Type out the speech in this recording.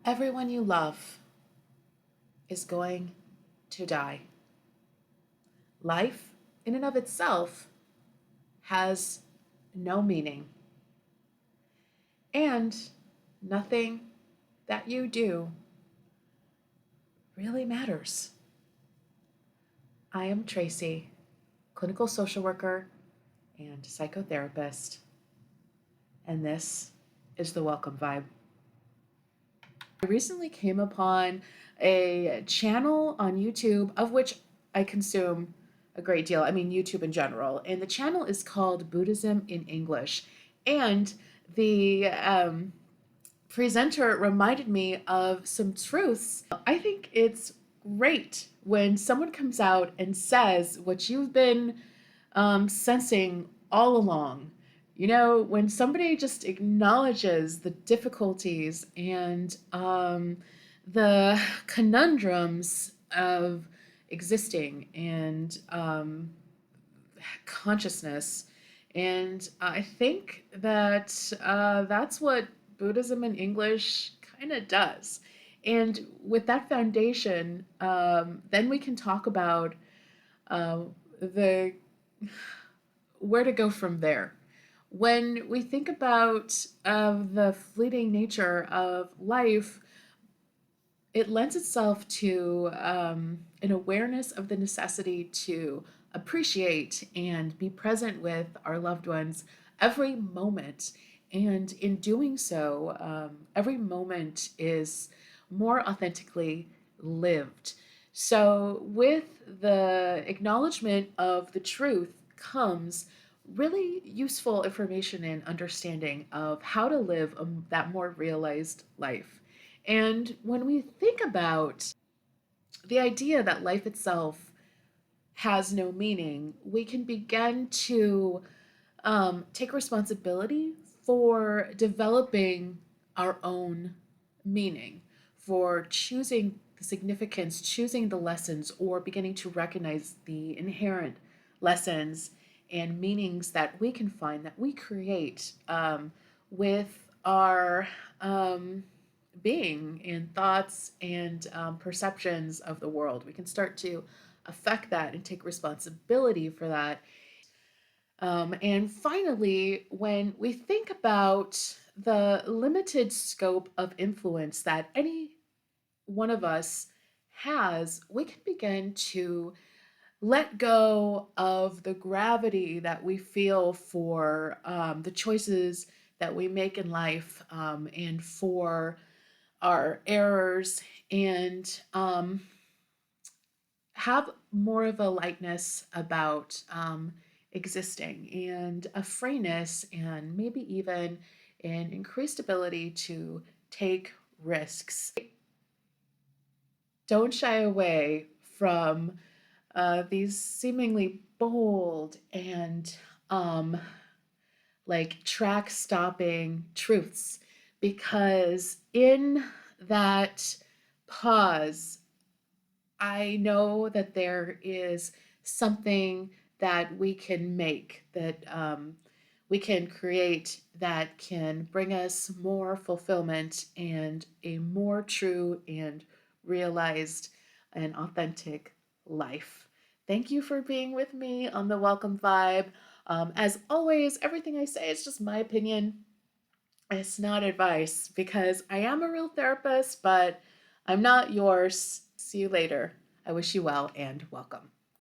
Everyone you love is going to die. Life, in and of itself, has no meaning, and nothing that you do really matters. I am Tracy, clinical social worker and psychotherapist, and this is the Welcome Vibe. I recently came upon a channel on YouTube, of which I consume a great deal. I mean, YouTube in general. And the channel is called Buddhism in English. And the presenter reminded me of some truths. I think it's great when someone comes out and says what you've been sensing all along. You know, when somebody just acknowledges the difficulties and the conundrums of existing and consciousness. And I think that that's what Buddhism in English kind of does. And with that foundation, then we can talk about uh, the where to go from there. When we think about the fleeting nature of life, it lends itself to an awareness of the necessity to appreciate and be present with our loved ones every moment. And in doing so, every moment is more authentically lived. So, with the acknowledgement of the truth comes really useful information and understanding of how to live that more realized life. And when we think about the idea that life itself has no meaning, we can begin to take responsibility for developing our own meaning, for choosing the significance, choosing the lessons, or beginning to recognize the inherent lessons and meanings that we can find that we create with our being and thoughts and perceptions of the world. We can start to affect that and take responsibility for that. And finally, when we think about the limited scope of influence that any one of us has, we can begin to let go of the gravity that we feel for the choices that we make in life and for our errors and have more of a lightness about existing and a freeness and maybe even an increased ability to take risks. Don't shy away from these seemingly bold and like track stopping truths because in that pause, I know that there is something that we can make, that we can create that can bring us more fulfillment and a more true and realized and authentic life. Thank you for being with me on the Welcome Vibe. As always, everything I say is just my opinion. It's not advice because I am a real therapist, but I'm not yours. See you later. I wish you well and welcome.